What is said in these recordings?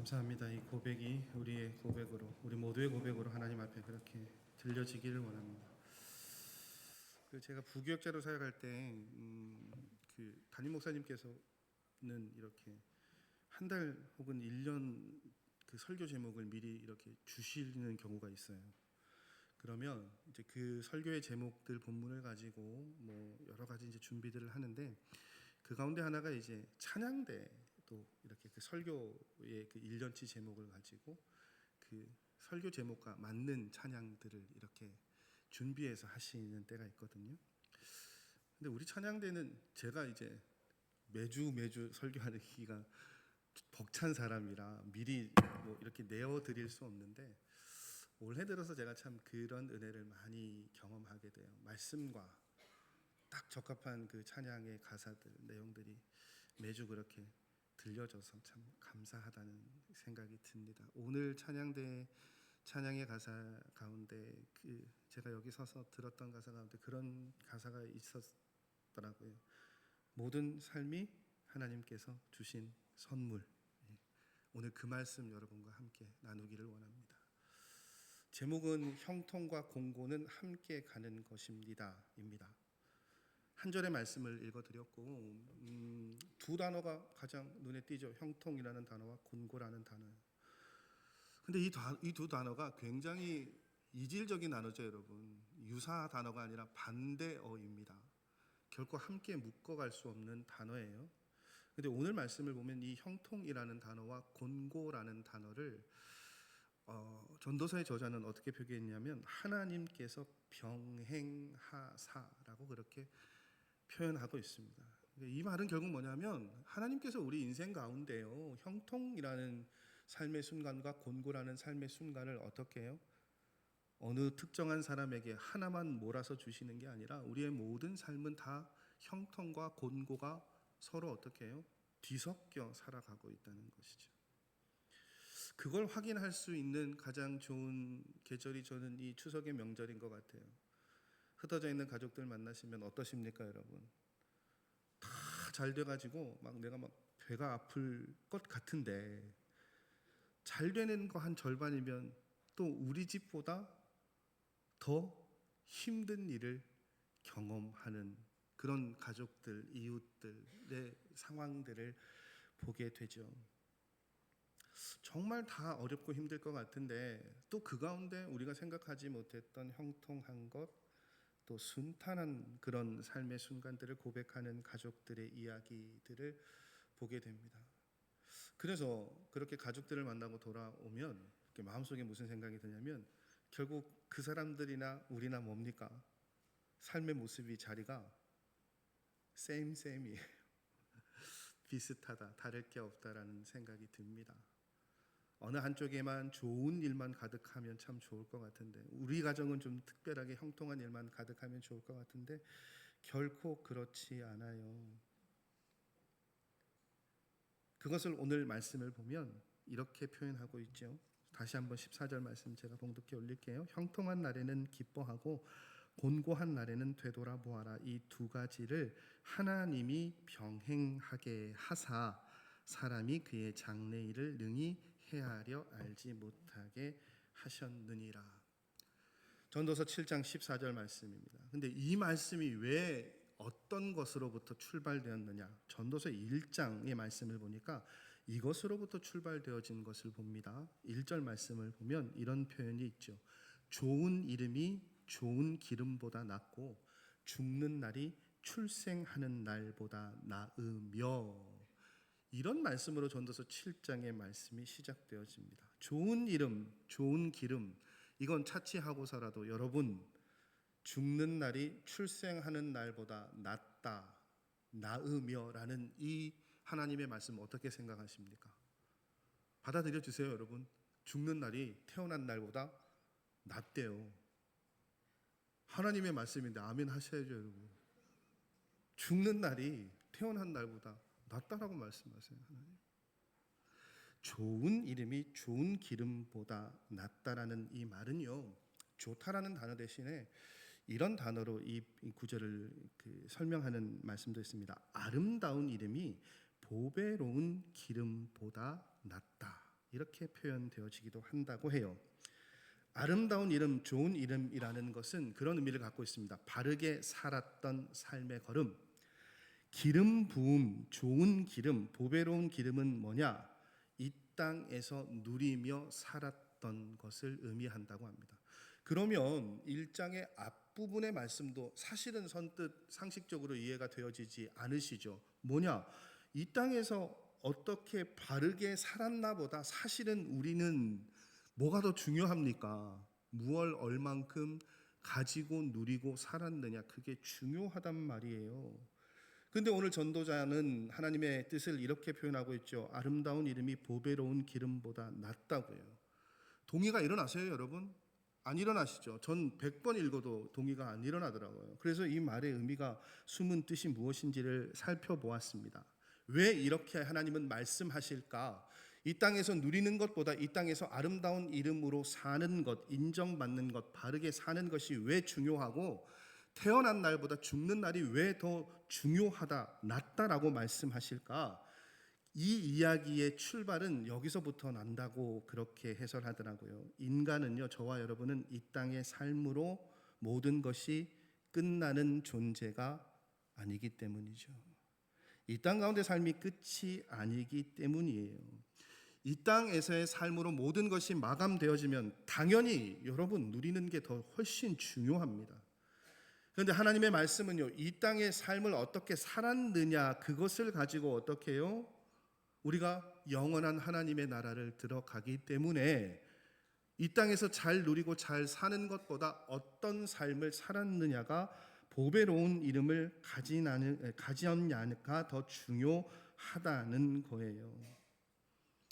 감사합니다. 이 고백이 우리의 고백으로, 우리 모두의 고백으로 하나님 앞에 그렇게 들려지기를 원합니다. 제가 부교역자로 사역할 때 담임 목사님께서는 이렇게 한 달 혹은 1년 그 설교 제목을 미리 이렇게 주시는 경우가 있어요. 그러면 이제 그 설교의 제목들 본문을 가지고 뭐 여러 가지 이제 준비들을 하는데, 그 가운데 하나가 이제 찬양대도 이렇게 그 설교의 그 1년치 제목을 가지고 그 설교 제목과 맞는 찬양들을 이렇게 준비해서 하시는 때가 있거든요. 근데 우리 찬양대는 제가 이제 매주 설교하기가 벅찬 사람이라 미리 뭐 이렇게 내어 드릴 수 없는데, 올해 들어서 제가 참 그런 은혜를 많이 경험하게 돼요. 말씀과 딱 적합한 그 찬양의 가사들, 내용들이 매주 그렇게 들려줘서 참 감사하다는 생각이 듭니다. 오늘 찬양의 가사 가운데 제가 여기 서서 들었던 가사 가운데 그런 가사가 있었더라고요. 모든 삶이 하나님께서 주신 선물. 오늘 그 말씀 여러분과 함께 나누기를 원합니다. 제목은 형통과 공고는 함께 가는 것입니다 입니다. 한 절의 말씀을 읽어드렸고, 두 단어가 가장 눈에 띄죠. 형통이라는 단어와 곤고라는 단어. 근데 이 두 단어가 굉장히 이질적인 단어죠, 여러분. 유사 단어가 아니라 반대어입니다. 결코 함께 묶어갈 수 없는 단어예요. 근데 오늘 말씀을 보면 이 형통이라는 단어와 곤고라는 단어를 전도서의 저자는 어떻게 표기했냐면, 하나님께서 병행하사라고 그렇게 표현하고 있습니다. 이 말은 결국 뭐냐면, 하나님께서 우리 인생 가운데요, 형통이라는 삶의 순간과 곤고라는 삶의 순간을 어떻게 해요? 어느 특정한 사람에게 하나만 몰아서 주시는 게 아니라 우리의 모든 삶은 다 형통과 곤고가 서로 어떻게 해요? 뒤섞여 살아가고 있다는 것이죠. 그걸 확인할 수 있는 가장 좋은 계절이 저는 이 추석의 명절인 것 같아요. 흩어져 있는 가족들 만나시면 어떠십니까, 여러분? 다 잘 돼가지고 내가 배가 아플 것 같은데, 잘 되는 거 한 절반이면 또 우리 집보다 더 힘든 일을 경험하는 그런 가족들, 이웃들의 상황들을 보게 되죠. 정말 다 어렵고 힘들 것 같은데, 또 그 가운데 우리가 생각하지 못했던 형통한 것, 또 순탄한 그런 삶의 순간들을 고백하는 가족들의 이야기들을 보게 됩니다. 그래서 그렇게 가족들을 만나고 돌아오면 마음속에 무슨 생각이 드냐면, 결국 그 사람들이나 우리나 뭡니까? 삶의 모습이 자리가 셈이에요. 비슷하다, 다를 게 없다라는 생각이 듭니다. 어느 한쪽에만 좋은 일만 가득하면 참 좋을 것 같은데, 우리 가정은 좀 특별하게 형통한 일만 가득하면 좋을 것 같은데 결코 그렇지 않아요. 그것을 오늘 말씀을 보면 이렇게 표현하고 있죠. 다시 한번 14절 말씀 제가 봉독해 올릴게요. 형통한 날에는 기뻐하고 곤고한 날에는 되돌아보아라. 이 두 가지를 하나님이 병행하게 하사 사람이 그의 장래일을 능히 헤아려 알지 못하게 하셨느니라. 전도서 7장 14절 말씀입니다. 근데 이 말씀이 왜 어떤 것으로부터 출발되었느냐? 전도서 1장의 말씀을 보니까 이것으로부터 출발되어진 것을 봅니다. 1절 말씀을 보면 이런 표현이 있죠. 좋은 이름이 좋은 기름보다 낫고 죽는 날이 출생하는 날보다 나으며, 이런 말씀으로 전도서 7장의 말씀이 시작되어집니다. 좋은 이름, 좋은 기름, 이건 차치하고서라도 여러분, 죽는 날이 출생하는 날보다 낫다, 나으며라는 이 하나님의 말씀 어떻게 생각하십니까? 받아들여 주세요, 여러분. 죽는 날이 태어난 날보다 낫대요. 하나님의 말씀인데 아멘 하셔야죠, 여러분. 죽는 날이 태어난 날보다 낫다라고 말씀하세요, 하나님. 좋은 이름이 좋은 기름보다 낫다라는 이 말은요, 좋다라는 단어 대신에 이런 단어로 이 구절을 설명하는 말씀도 있습니다. 아름다운 이름이 보배로운 기름보다 낫다, 이렇게 표현되어지기도 한다고 해요. 아름다운 이름, 좋은 이름이라는 것은 그런 의미를 갖고 있습니다. 바르게 살았던 삶의 걸음. 기름 부음, 좋은 기름, 보배로운 기름은 뭐냐? 이 땅에서 누리며 살았던 것을 의미한다고 합니다. 그러면 1장의 앞부분의 말씀도 사실은 선뜻 상식적으로 이해가 되어지지 않으시죠? 뭐냐? 이 땅에서 어떻게 바르게 살았나 보다 사실은 우리는 뭐가 더 중요합니까? 무얼 얼만큼 가지고 누리고 살았느냐, 그게 중요하단 말이에요. 근데 오늘 전도자는 하나님의 뜻을 이렇게 표현하고 있죠. 아름다운 이름이 보배로운 기름보다 낫다고요. 동의가 일어나세요, 여러분? 안 일어나시죠? 전 100번 읽어도 동의가 안 일어나더라고요. 그래서 이 말의 의미가 숨은 뜻이 무엇인지를 살펴보았습니다. 왜 이렇게 하나님은 말씀하실까? 이 땅에서 누리는 것보다 이 땅에서 아름다운 이름으로 사는 것, 인정받는 것, 바르게 사는 것이 왜 중요하고 태어난 날보다 죽는 날이 왜 더 중요하다, 낫다라고 말씀하실까? 이 이야기의 출발은 여기서부터 난다고 그렇게 해설하더라고요. 인간은요, 저와 여러분은 이 땅의 삶으로 모든 것이 끝나는 존재가 아니기 때문이죠. 이 땅 가운데 삶이 끝이 아니기 때문이에요. 이 땅에서의 삶으로 모든 것이 마감되어지면 당연히 여러분 누리는 게 더 훨씬 중요합니다. 그런데 하나님의 말씀은요, 이 땅의 삶을 어떻게 살았느냐, 그것을 가지고 어떻게 해요? 우리가 영원한 하나님의 나라를 들어가기 때문에 이 땅에서 잘 누리고 잘 사는 것보다 어떤 삶을 살았느냐가 보배로운 이름을 가지었냐가 더 중요하다는 거예요.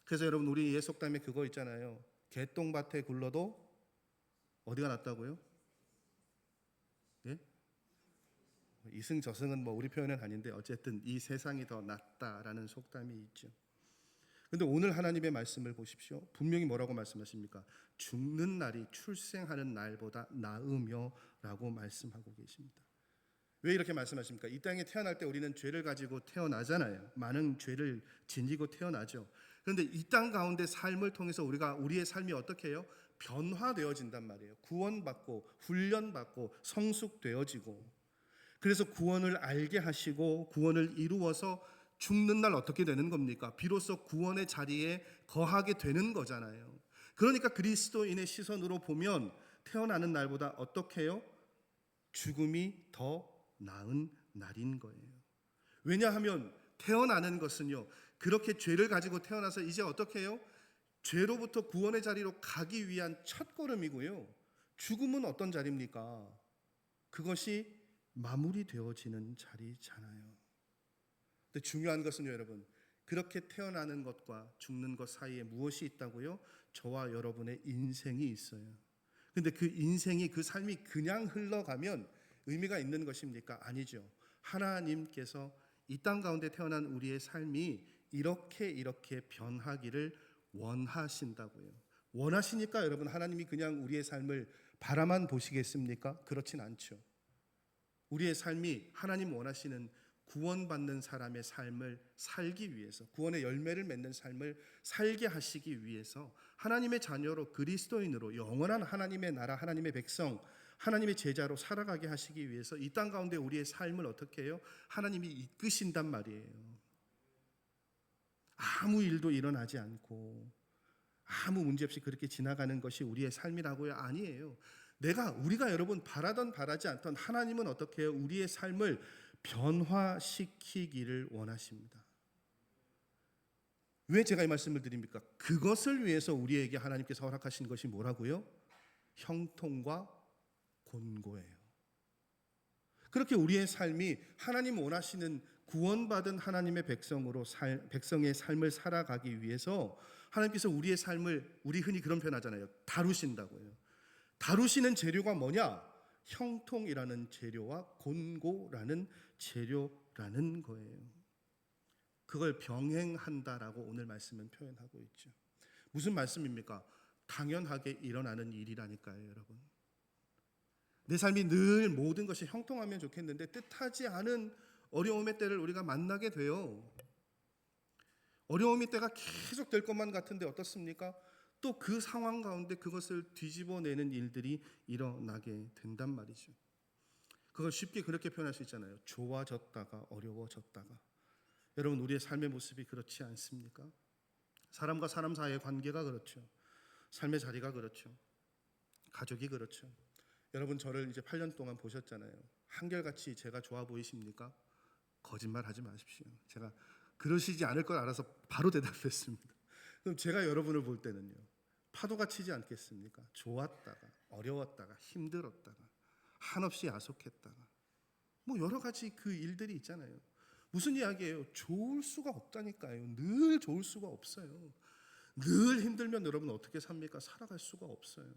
그래서 여러분, 우리 예속담에 그거 있잖아요. 개똥밭에 굴러도 어디가 낫다고요? 예? 이승저승은 뭐 우리 표현은 아닌데 어쨌든 이 세상이 더 낫다라는 속담이 있죠. 근데 오늘 하나님의 말씀을 보십시오. 분명히 뭐라고 말씀하십니까? 죽는 날이 출생하는 날보다 나으며라고 말씀하고 계십니다. 왜 이렇게 말씀하십니까? 이 땅에 태어날 때 우리는 죄를 가지고 태어나잖아요. 많은 죄를 지니고 태어나죠. 그런데 이 땅 가운데 삶을 통해서 우리의 삶이 어떻게 해요? 변화되어진단 말이에요. 구원받고 훈련받고 성숙되어지고, 그래서 구원을 알게 하시고 구원을 이루어서 죽는 날 어떻게 되는 겁니까? 비로소 구원의 자리에 거하게 되는 거잖아요. 그러니까 그리스도인의 시선으로 보면 태어나는 날보다 어떻게 해요? 죽음이 더 나은 날인 거예요. 왜냐하면 태어나는 것은요, 그렇게 죄를 가지고 태어나서 이제 어떻게 해요? 죄로부터 구원의 자리로 가기 위한 첫걸음이고요. 죽음은 어떤 자리입니까? 그것이 마무리되어지는 자리잖아요. 근데 중요한 것은요, 여러분, 그렇게 태어나는 것과 죽는 것 사이에 무엇이 있다고요? 저와 여러분의 인생이 있어요. 근데 그 인생이, 그 삶이 그냥 흘러가면 의미가 있는 것입니까? 아니죠. 하나님께서 이 땅 가운데 태어난 우리의 삶이 이렇게 변하기를 원하신다고요. 원하시니까 여러분, 하나님이 그냥 우리의 삶을 바라만 보시겠습니까? 그렇진 않죠. 우리의 삶이 하나님 원하시는 구원받는 사람의 삶을 살기 위해서, 구원의 열매를 맺는 삶을 살게 하시기 위해서 하나님의 자녀로, 그리스도인으로 영원한 하나님의 나라, 하나님의 백성, 하나님의 제자로 살아가게 하시기 위해서 이 땅 가운데 우리의 삶을 어떻게 해요? 하나님이 이끄신단 말이에요. 아무 일도 일어나지 않고 아무 문제 없이 그렇게 지나가는 것이 우리의 삶이라고요? 아니에요. 우리가 여러분 바라던 바라지 않던 하나님은 어떻게 해요? 우리의 삶을 변화시키기를 원하십니다. 왜 제가 이 말씀을 드립니까? 그것을 위해서 우리에게 하나님께서 허락하신 것이 뭐라고요? 형통과 곤고예요. 그렇게 우리의 삶이 하나님 원하시는 구원받은 하나님의 백성의 삶을 살아가기 위해서 하나님께서 우리의 삶을, 우리 흔히 그런 표현 하잖아요. 다루신다고요. 다루시는 재료가 뭐냐? 형통이라는 재료와 곤고라는 재료라는 거예요. 그걸 병행한다라고 오늘 말씀은 표현하고 있죠. 무슨 말씀입니까? 당연하게 일어나는 일이라니까요, 여러분. 내 삶이 늘 모든 것이 형통하면 좋겠는데 뜻하지 않은 어려움의 때를 우리가 만나게 돼요. 어려움이 때가 계속 될 것만 같은데 어떻습니까? 또 그 상황 가운데 그것을 뒤집어내는 일들이 일어나게 된단 말이죠. 그걸 쉽게 그렇게 표현할 수 있잖아요. 좋아졌다가 어려워졌다가. 여러분, 우리의 삶의 모습이 그렇지 않습니까? 사람과 사람 사이의 관계가 그렇죠. 삶의 자리가 그렇죠. 가족이 그렇죠. 여러분, 저를 이제 8년 동안 보셨잖아요. 한결같이 제가 좋아 보이십니까? 거짓말하지 마십시오. 제가 그러시지 않을 걸 알아서 바로 대답했습니다. 그럼 제가 여러분을 볼 때는요, 파도가 치지 않겠습니까? 좋았다가 어려웠다가 힘들었다가 한없이 야속했다가 뭐 여러 가지 그 일들이 있잖아요. 무슨 이야기예요? 좋을 수가 없다니까요. 늘 좋을 수가 없어요. 늘 힘들면 여러분 어떻게 삽니까? 살아갈 수가 없어요.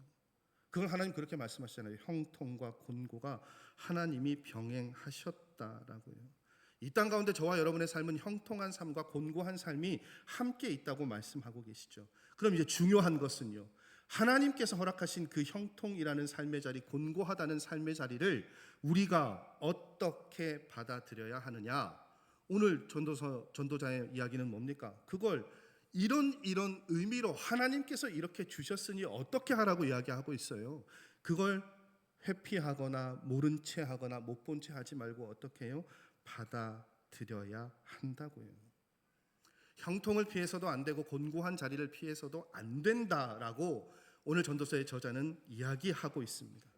그걸 하나님 그렇게 말씀하시잖아요. 형통과 곤고가 하나님이 병행하셨다라고요. 이 땅 가운데 저와 여러분의 삶은 형통한 삶과 곤고한 삶이 함께 있다고 말씀하고 계시죠. 그럼 이제 중요한 것은요, 하나님께서 허락하신 그 형통이라는 삶의 자리, 곤고하다는 삶의 자리를 우리가 어떻게 받아들여야 하느냐. 오늘 전도자의 이야기는 뭡니까? 그걸 이런 의미로 하나님께서 이렇게 주셨으니 어떻게 하라고 이야기하고 있어요. 그걸 회피하거나 모른 채 하거나 못 본 채 하지 말고 어떻게 해요? 받아들여야 한다고요. 형통을 피해서도 안 되고 곤고한 자리를 피해서도 안 된다라고 오늘 전도서의 저자는 이야기하고 있습니다.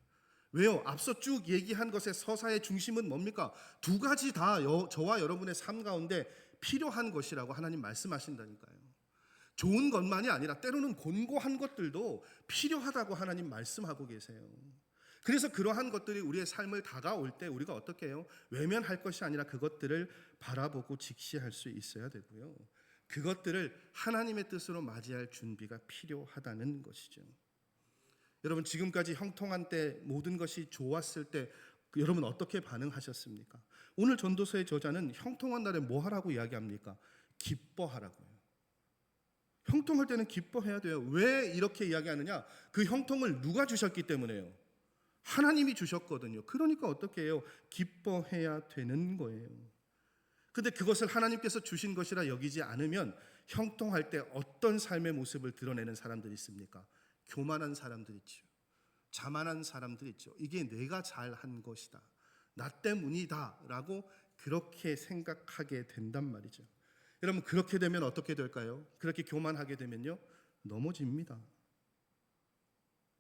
왜요? 앞서 쭉 얘기한 것의 서사의 중심은 뭡니까? 두 가지 다 저와 여러분의 삶 가운데 필요한 것이라고 하나님 말씀하신다니까요. 좋은 것만이 아니라 때로는 곤고한 것들도 필요하다고 하나님 말씀하고 계세요. 그래서 그러한 것들이 우리의 삶을 다가올 때 우리가 어떻게 해요? 외면할 것이 아니라 그것들을 바라보고 직시할 수 있어야 되고요. 그것들을 하나님의 뜻으로 맞이할 준비가 필요하다는 것이죠. 여러분, 지금까지 형통한 때 모든 것이 좋았을 때 여러분 어떻게 반응하셨습니까? 오늘 전도서의 저자는 형통한 날에 뭐 하라고 이야기합니까? 기뻐하라고요. 형통할 때는 기뻐해야 돼요. 왜 이렇게 이야기하느냐? 그 형통을 누가 주셨기 때문에요. 하나님이 주셨거든요. 그러니까 어떻게 해요? 기뻐해야 되는 거예요. 근데 그것을 하나님께서 주신 것이라 여기지 않으면 형통할 때 어떤 삶의 모습을 드러내는 사람들이 있습니까? 교만한 사람들 있죠. 자만한 사람들 있죠. 이게 내가 잘한 것이다, 나 때문이다 라고 그렇게 생각하게 된단 말이죠. 여러분, 그렇게 되면 어떻게 될까요? 그렇게 교만하게 되면요, 넘어집니다.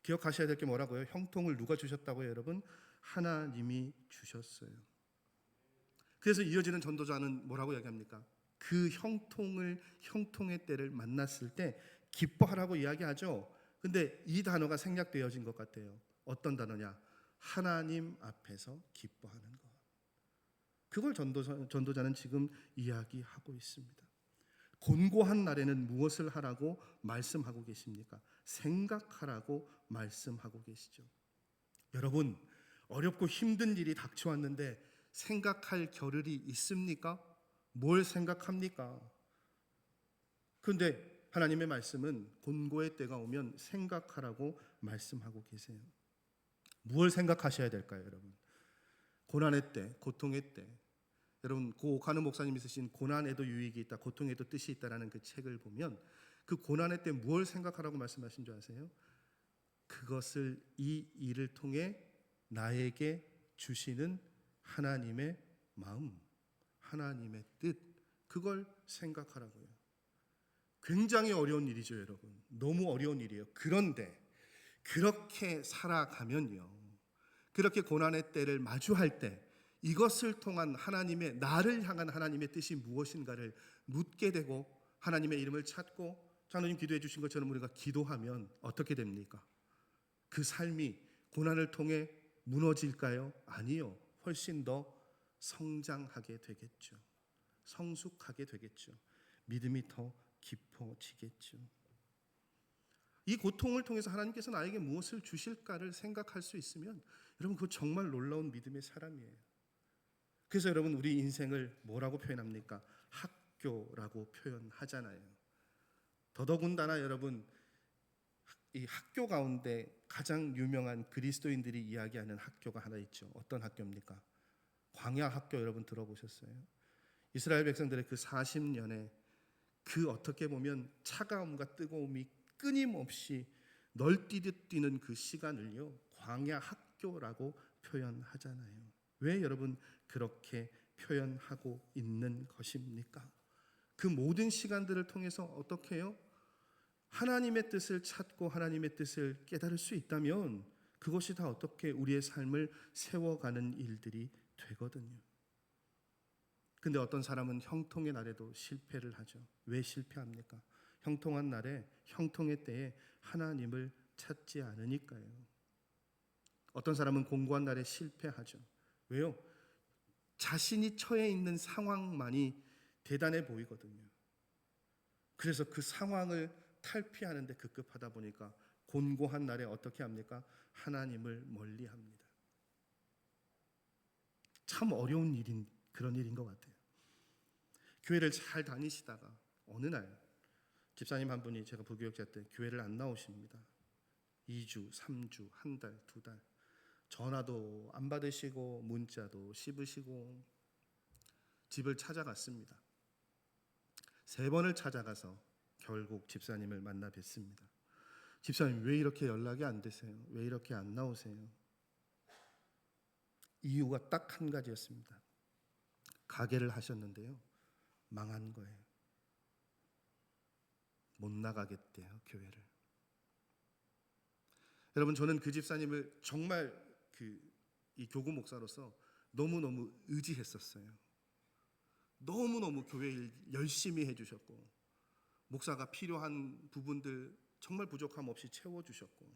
기억하셔야 될 게 뭐라고요? 형통을 누가 주셨다고요, 여러분? 하나님이 주셨어요. 그래서 이어지는 전도자는 뭐라고 이야기합니까? 그 형통의 때를 만났을 때 기뻐하라고 이야기하죠. 근데 이 단어가 생략되어진 것 같아요. 어떤 단어냐? 하나님 앞에서 기뻐하는 것. 그걸 전도자는 지금 이야기하고 있습니다. 곤고한 날에는 무엇을 하라고 말씀하고 계십니까? 생각하라고 말씀하고 계시죠. 여러분, 어렵고 힘든 일이 닥쳐왔는데 생각할 겨를이 있습니까? 뭘 생각합니까? 그런데 하나님의 말씀은 곤고의 때가 오면 생각하라고 말씀하고 계세요. 무엇을 생각하셔야 될까요, 여러분? 고난의 때, 고통의 때. 여러분, 고 오카노 목사님이 쓰신 고난에도 유익이 있다, 고통에도 뜻이 있다라는 그 책을 보면 그 고난의 때 무엇을 생각하라고 말씀하신 줄 아세요? 그것을 이 일을 통해 나에게 주시는 하나님의 마음, 하나님의 뜻, 그걸 생각하라고요. 굉장히 어려운 일이죠, 여러분. 너무 어려운 일이에요. 그런데 그렇게 살아가면요, 그렇게 고난의 때를 마주할 때 이것을 통한 하나님의, 나를 향한 하나님의 뜻이 무엇인가를 묻게 되고 하나님의 이름을 찾고 장로님 기도해 주신 것처럼 우리가 기도하면 어떻게 됩니까? 그 삶이 고난을 통해 무너질까요? 아니요. 훨씬 더 성장하게 되겠죠. 성숙하게 되겠죠. 믿음이 더 깊어지겠죠. 이 고통을 통해서 하나님께서 나에게 무엇을 주실까를 생각할 수 있으면 여러분, 그거 정말 놀라운 믿음의 사람이에요. 그래서 여러분, 우리 인생을 뭐라고 표현합니까? 학교라고 표현하잖아요. 더더군다나 여러분, 이 학교 가운데 가장 유명한 그리스도인들이 이야기하는 학교가 하나 있죠. 어떤 학교입니까? 광야 학교. 여러분 들어보셨어요? 이스라엘 백성들의 그 40년의 그 어떻게 보면 차가움과 뜨거움이 끊임없이 널뛰듯 뛰는 그 시간을요, 광야 학교라고 표현하잖아요. 왜 여러분 그렇게 표현하고 있는 것입니까? 그 모든 시간들을 통해서 어떻게 해요? 하나님의 뜻을 찾고 하나님의 뜻을 깨달을 수 있다면 그것이 다 어떻게 우리의 삶을 세워가는 일들이 되거든요. 근데 어떤 사람은 형통의 날에도 실패를 하죠. 왜 실패합니까? 형통한 날에, 형통의 때에 하나님을 찾지 않으니까요. 어떤 사람은 공고한 날에 실패하죠. 왜요? 자신이 처해 있는 상황만이 대단해 보이거든요. 그래서 그 상황을 탈피하는데 급급하다 보니까 곤고한 날에 어떻게 합니까? 하나님을 멀리합니다. 참 어려운 그런 일인 것 같아요. 교회를 잘 다니시다가 어느 날 집사님 한 분이, 제가 부교육자 때 교회를 안 나오십니다. 2주, 3주, 한 달, 2달 전화도 안 받으시고 문자도 씹으시고 집을 찾아갔습니다. 3번을 찾아가서 결국 집사님을 만나 뵀습니다. 집사님, 왜 이렇게 연락이 안 되세요? 왜 이렇게 안 나오세요? 이유가 딱 한 가지였습니다. 가게를 하셨는데요, 망한 거예요. 못 나가겠대요, 교회를. 여러분, 저는 그 집사님을 정말 이 교구 목사로서 너무너무 의지했었어요. 너무너무 교회 일 열심히 해주셨고, 목사가 필요한 부분들 정말 부족함 없이 채워주셨고,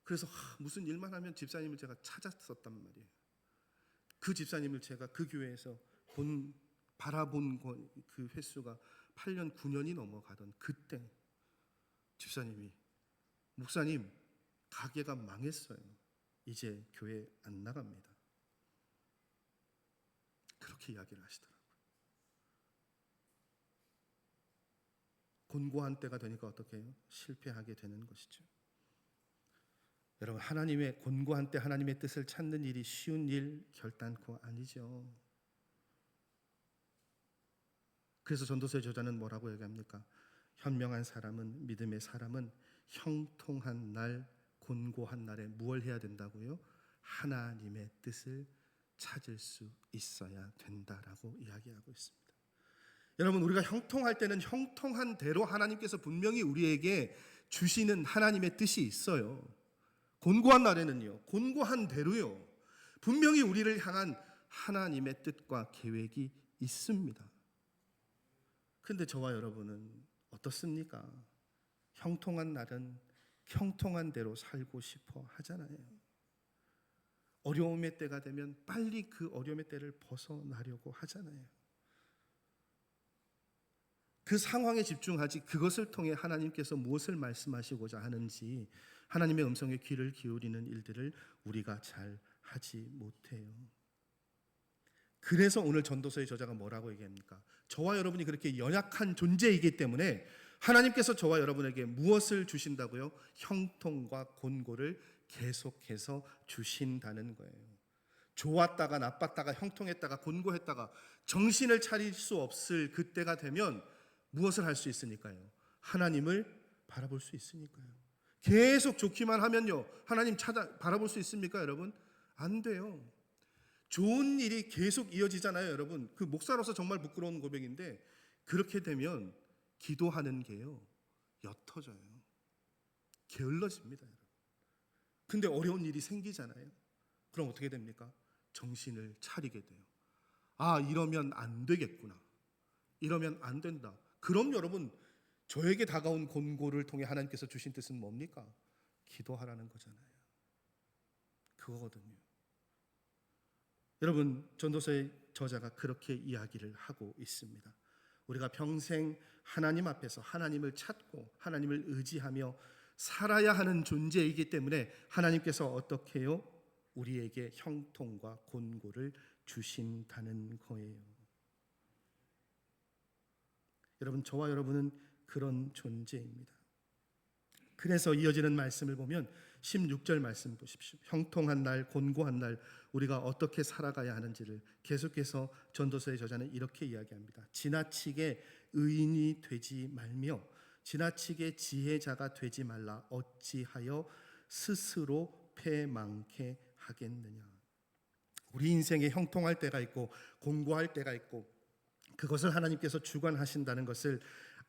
그래서 무슨 일만 하면 집사님을 제가 찾았었단 말이에요. 그 집사님을 제가 그 교회에서 바라본 그 횟수가 8년, 9년이 넘어가던 그때 집사님이, 목사님, 가게가 망했어요. 이제 교회 안 나갑니다. 그렇게 이야기를 하시더라고요. 곤고한 때가 되니까 어떻게 해요? 실패하게 되는 것이죠. 여러분, 하나님의 곤고한 때 하나님의 뜻을 찾는 일이 쉬운 일 결단코 아니죠. 그래서 전도서의 저자는 뭐라고 얘기합니까? 현명한 사람은, 믿음의 사람은 형통한 날, 곤고한 날에 무엇을 해야 된다고요? 하나님의 뜻을 찾을 수 있어야 된다라고 이야기하고 있습니다. 여러분, 우리가 형통할 때는 형통한 대로 하나님께서 분명히 우리에게 주시는 하나님의 뜻이 있어요. 곤고한 날에는요, 곤고한 대로요, 분명히 우리를 향한 하나님의 뜻과 계획이 있습니다. 근데 저와 여러분은 어떻습니까? 형통한 날은 형통한 대로 살고 싶어 하잖아요. 어려움의 때가 되면 빨리 그 어려움의 때를 벗어나려고 하잖아요. 그 상황에 집중하지 그것을 통해 하나님께서 무엇을 말씀하시고자 하는지 하나님의 음성에 귀를 기울이는 일들을 우리가 잘 하지 못해요. 그래서 오늘 전도서의 저자가 뭐라고 얘기합니까? 저와 여러분이 그렇게 연약한 존재이기 때문에 하나님께서 저와 여러분에게 무엇을 주신다고요? 형통과 곤고를 계속해서 주신다는 거예요. 좋았다가 나빴다가 형통했다가 곤고했다가 정신을 차릴 수 없을 그때가 되면 무엇을 할 수 있으니까요? 하나님을 바라볼 수 있으니까요. 계속 좋기만 하면요, 하나님 바라볼 수 있습니까, 여러분? 안 돼요. 좋은 일이 계속 이어지잖아요, 여러분. 그 목사로서 정말 부끄러운 고백인데, 그렇게 되면 기도하는 게요, 옅어져요. 게을러집니다, 여러분. 근데 어려운 일이 생기잖아요. 그럼 어떻게 됩니까? 정신을 차리게 돼요. 아, 이러면 안 되겠구나. 이러면 안 된다. 그럼 여러분, 저에게 다가온 곤고를 통해 하나님께서 주신 뜻은 뭡니까? 기도하라는 거잖아요. 그거거든요. 여러분, 전도서의 저자가 그렇게 이야기를 하고 있습니다. 우리가 평생 하나님 앞에서 하나님을 찾고 하나님을 의지하며 살아야 하는 존재이기 때문에 하나님께서 어떻게 해요? 우리에게 형통과 곤고를 주신다는 거예요. 여러분, 저와 여러분은 그런 존재입니다. 그래서 이어지는 말씀을 보면 16절 말씀 보십시오. 형통한 날, 곤고한 날 우리가 어떻게 살아가야 하는지를 계속해서 전도서의 저자는 이렇게 이야기합니다. 지나치게 의인이 되지 말며 지나치게 지혜자가 되지 말라. 어찌하여 스스로 패망케 하겠느냐. 우리 인생에 형통할 때가 있고 공고할 때가 있고 그것을 하나님께서 주관하신다는 것을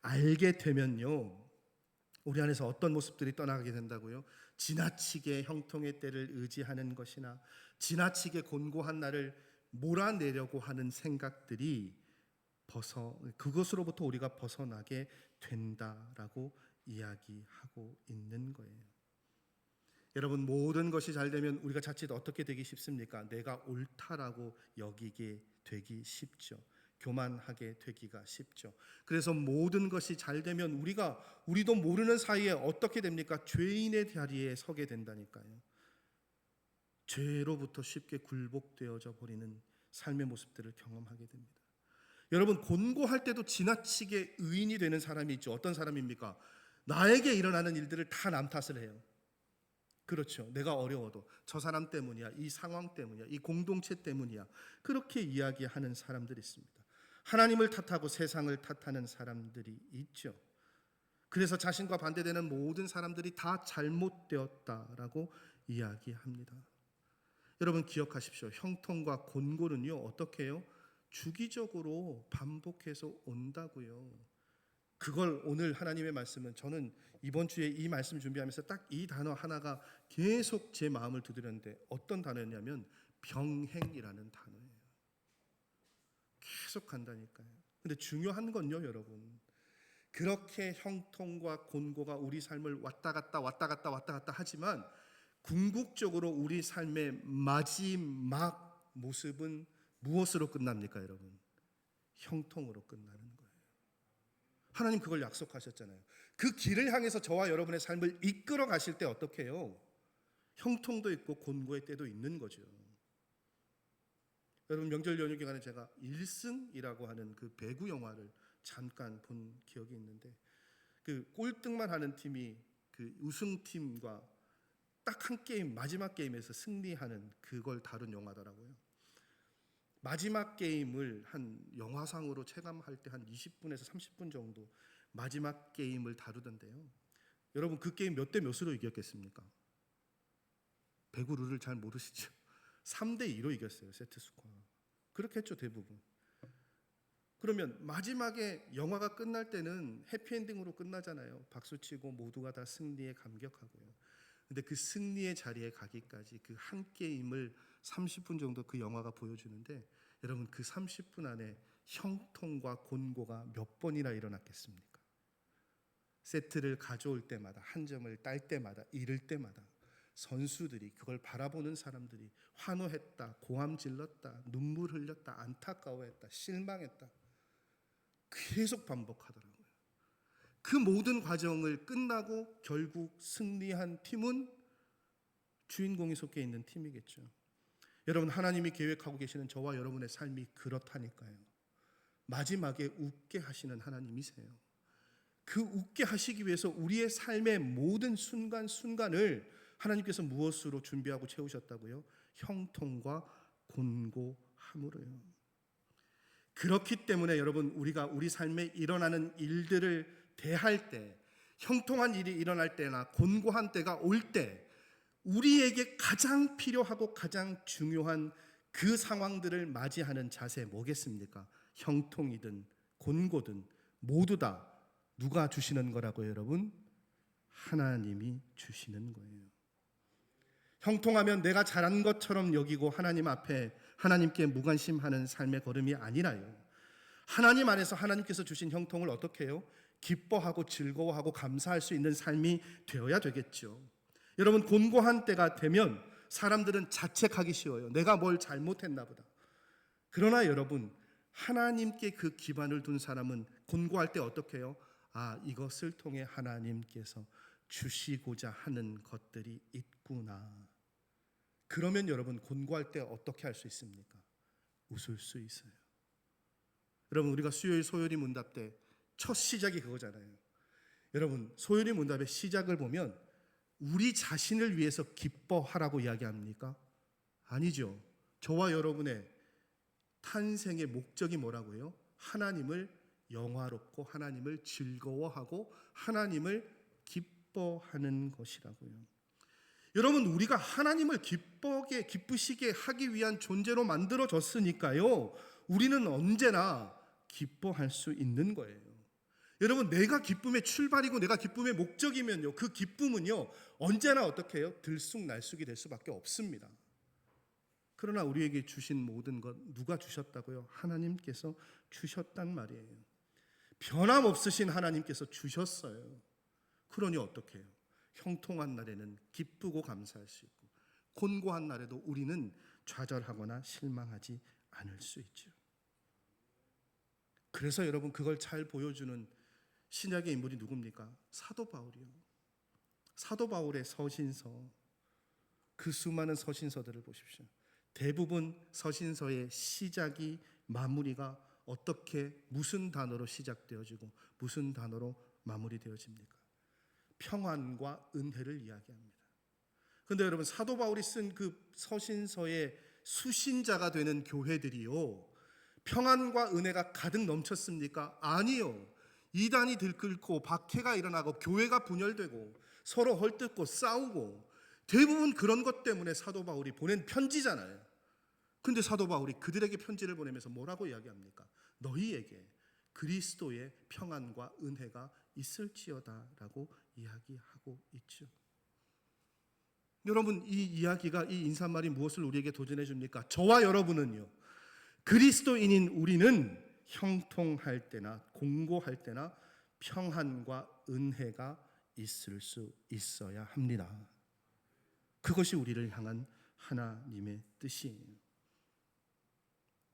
알게 되면요, 우리 안에서 어떤 모습들이 떠나가게 된다고요? 지나치게 형통의 때를 의지하는 것이나 지나치게 곤고한 날을 몰아내려고 하는 생각들이 그것으로부터 우리가 벗어나게 된다라고 이야기하고 있는 거예요. 여러분, 모든 것이 잘 되면 우리가 자칫 어떻게 되기 쉽습니까? 내가 옳다라고 여기게 되기 쉽죠. 교만하게 되기가 쉽죠. 그래서 모든 것이 잘 되면 우리도 모르는 사이에 어떻게 됩니까? 죄인의 자리에 서게 된다니까요. 죄로부터 쉽게 굴복되어져 버리는 삶의 모습들을 경험하게 됩니다. 여러분, 곤고할 때도 지나치게 의인이 되는 사람이 있죠. 어떤 사람입니까? 나에게 일어나는 일들을 다 남 탓을 해요. 그렇죠. 내가 어려워도 저 사람 때문이야, 이 상황 때문이야, 이 공동체 때문이야, 그렇게 이야기하는 사람들이 있습니다. 하나님을 탓하고 세상을 탓하는 사람들이 있죠. 그래서 자신과 반대되는 모든 사람들이 다 잘못되었다라고 이야기합니다. 여러분, 기억하십시오. 형통과 곤고는요, 어떻게 해요? 주기적으로 반복해서 온다고요. 그걸 오늘 하나님의 말씀은, 저는 이번 주에 이 말씀 준비하면서 딱 이 단어 하나가 계속 제 마음을 두드렸는데, 어떤 단어였냐면 병행이라는 단어예요. 계속 간다니까요. 근데 중요한 건요, 여러분, 그렇게 형통과 곤고가 우리 삶을 왔다 갔다 하지만 궁극적으로 우리 삶의 마지막 모습은 무엇으로 끝납니까, 여러분? 형통으로 끝나는 거예요. 하나님 그걸 약속하셨잖아요. 그 길을 향해서 저와 여러분의 삶을 이끌어 가실 때 어떻게 해요? 형통도 있고 곤고의 때도 있는 거죠. 여러분, 명절 연휴 기간에 제가 1승이라고 하는 그 배구 영화를 잠깐 본 기억이 있는데, 그 꼴등만 하는 팀이 그 우승팀과 딱 한 게임, 마지막 게임에서 승리하는 그걸 다룬 영화더라고요. 마지막 게임을 한 영화상으로 체감할 때 한 20분에서 30분 정도 마지막 게임을 다루던데요. 여러분, 그 게임 몇 대 몇으로 이겼겠습니까? 배구 룰을 잘 모르시죠? 3대 2로 이겼어요. 세트 스코어. 그렇게 했죠, 대부분. 그러면 마지막에 영화가 끝날 때는 해피엔딩으로 끝나잖아요. 박수치고 모두가 다 승리에 감격하고요. 근데 그 승리의 자리에 가기까지 그 한 게임을 30분 정도 그 영화가 보여주는데, 여러분, 그 30분 안에 형통과 곤고가 몇 번이나 일어났겠습니까? 세트를 가져올 때마다, 한 점을 딸 때마다, 잃을 때마다 선수들이, 그걸 바라보는 사람들이 환호했다, 고함 질렀다, 눈물 흘렸다, 안타까워했다, 실망했다, 계속 반복하더라고요. 그 모든 과정을 끝나고 결국 승리한 팀은 주인공이 속해 있는 팀이겠죠. 여러분, 하나님이 계획하고 계시는 저와 여러분의 삶이 그렇다니까요. 마지막에 웃게 하시는 하나님이세요. 그 웃게 하시기 위해서 우리의 삶의 모든 순간순간을 하나님께서 무엇으로 준비하고 채우셨다고요? 형통과 곤고함으로요. 그렇기 때문에 여러분, 우리가 우리 삶에 일어나는 일들을 대할 때, 형통한 일이 일어날 때나 곤고한 때가 올 때, 우리에게 가장 필요하고 가장 중요한 그 상황들을 맞이하는 자세 뭐겠습니까? 형통이든 곤고든 모두 다 누가 주시는 거라고요, 여러분? 하나님이 주시는 거예요. 형통하면 내가 잘한 것처럼 여기고 하나님 앞에 하나님께 무관심하는 삶의 걸음이 아니라요, 하나님 안에서 하나님께서 주신 형통을 어떻게 해요? 기뻐하고 즐거워하고 감사할 수 있는 삶이 되어야 되겠죠. 여러분, 곤고한 때가 되면 사람들은 자책하기 쉬워요. 내가 뭘 잘못했나 보다. 그러나 여러분, 하나님께 그 기반을 둔 사람은 곤고할 때 어떻게 해요? 이것을 통해 하나님께서 주시고자 하는 것들이 있구나. 그러면 여러분, 곤고할 때 어떻게 할 수 있습니까? 웃을 수 있어요. 여러분, 우리가 수요일 소요리 문답 때 첫 시작이 그거잖아요. 여러분, 소요리 문답의 시작을 보면 우리 자신을 위해서 기뻐하라고 이야기합니까? 아니죠. 저와 여러분의 탄생의 목적이 뭐라고요? 하나님을 영화롭고 하나님을 즐거워하고 하나님을 기뻐하는 것이라고요. 여러분, 우리가 하나님을 기쁘시게 하기 위한 존재로 만들어졌으니까요, 우리는 언제나 기뻐할 수 있는 거예요. 여러분, 내가 기쁨의 출발이고 내가 기쁨의 목적이면요, 그 기쁨은요 언제나 어떻게 해요? 들쑥날쑥이 될 수밖에 없습니다. 그러나 우리에게 주신 모든 것 누가 주셨다고요? 하나님께서 주셨단 말이에요. 변함없으신 하나님께서 주셨어요. 그러니 어떻게 해요? 형통한 날에는 기쁘고 감사할 수 있고, 곤고한 날에도 우리는 좌절하거나 실망하지 않을 수 있죠. 그래서 여러분, 그걸 잘 보여주는 신약의 인물이 누굽니까? 사도 바울이요. 사도 바울의 서신서, 그 수많은 서신서들을 보십시오. 대부분 서신서의 시작이, 마무리가 어떻게, 무슨 단어로 시작되어지고 무슨 단어로 마무리되어집니까? 평안과 은혜를 이야기합니다. 그런데 여러분, 사도 바울이 쓴 그 서신서의 수신자가 되는 교회들이요, 평안과 은혜가 가득 넘쳤습니까? 아니요. 이단이 들끓고 박해가 일어나고 교회가 분열되고 서로 헐뜯고 싸우고, 대부분 그런 것 때문에 사도 바울이 보낸 편지잖아요. 근데 사도 바울이 그들에게 편지를 보내면서 뭐라고 이야기합니까? 너희에게 그리스도의 평안과 은혜가 있을지어다라고 이야기하고 있죠. 여러분, 이 이야기가, 이 인사말이 무엇을 우리에게 도전해 줍니까? 저와 여러분은요, 그리스도인인 우리는 형통할 때나 공고할 때나 평안과 은혜가 있을 수 있어야 합니다. 그것이 우리를 향한 하나님의 뜻이에요.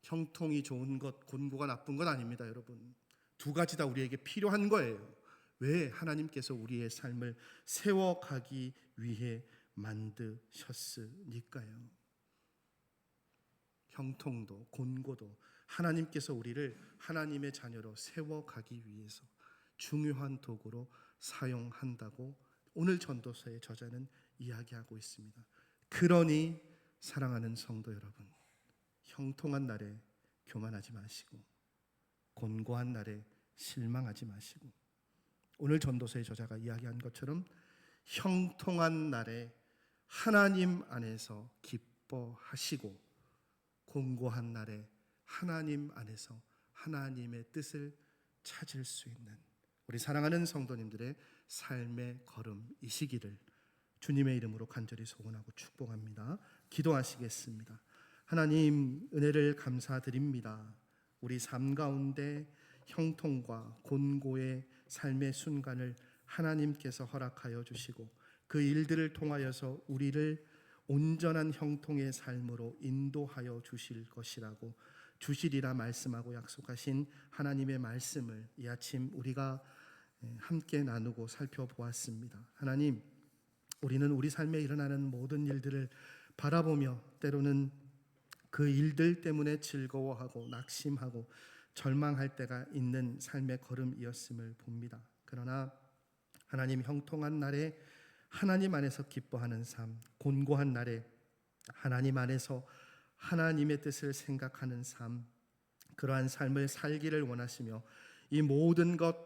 형통이 좋은 것, 곤고가 나쁜 건 아닙니다, 여러분. 두 가지 다 우리에게 필요한 거예요. 왜? 하나님께서 우리의 삶을 세워가기 위해 만드셨으니까요. 형통도 곤고도 하나님께서 우리를 하나님의 자녀로 세워가기 위해서 중요한 도구로 사용한다고 오늘 전도서의 저자는 이야기하고 있습니다. 그러니 사랑하는 성도 여러분, 형통한 날에 교만하지 마시고, 곤고한 날에 실망하지 마시고, 오늘 전도서의 저자가 이야기한 것처럼 형통한 날에 하나님 안에서 기뻐하시고, 곤고한 날에 하나님 안에서 하나님의 뜻을 찾을 수 있는 우리 사랑하는 성도님들의 삶의 걸음이시기를 주님의 이름으로 간절히 소원하고 축복합니다. 기도하시겠습니다. 하나님, 은혜를 감사드립니다. 우리 삶 가운데 형통과 곤고의 삶의 순간을 하나님께서 허락하여 주시고, 그 일들을 통하여서 우리를 온전한 형통의 삶으로 인도하여 주실 것이라고, 주시리라 말씀하고 약속하신 하나님의 말씀을 이 아침 우리가 함께 나누고 살펴보았습니다. 하나님, 우리는 우리 삶에 일어나는 모든 일들을 바라보며 때로는 그 일들 때문에 즐거워하고 낙심하고 절망할 때가 있는 삶의 걸음이었음을 봅니다. 그러나 하나님, 형통한 날에 하나님 안에서 기뻐하는 삶, 곤고한 날에 하나님 안에서 하나님의 뜻을 생각하는 삶, 그러한 삶을 살기를 원하시며, 이 모든 것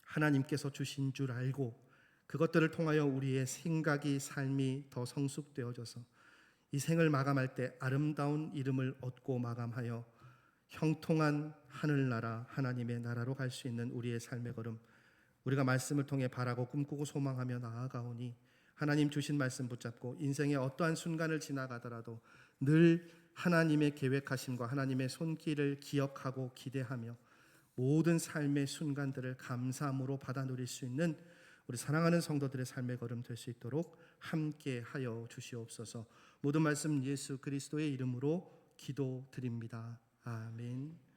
하나님께서 주신 줄 알고 그것들을 통하여 우리의 생각이, 삶이 더 성숙되어져서 이 생을 마감할 때 아름다운 이름을 얻고 마감하여 형통한 하늘나라, 하나님의 나라로 갈 수 있는 우리의 삶의 걸음, 우리가 말씀을 통해 바라고 꿈꾸고 소망하며 나아가오니, 하나님 주신 말씀 붙잡고 인생의 어떠한 순간을 지나가더라도 늘 하나님의 계획하심과 하나님의 손길을 기억하고 기대하며 모든 삶의 순간들을 감사함으로 받아 누릴 수 있는 우리 사랑하는 성도들의 삶의 걸음 될 수 있도록 함께 하여 주시옵소서. 모든 말씀 예수 그리스도의 이름으로 기도드립니다. 아멘.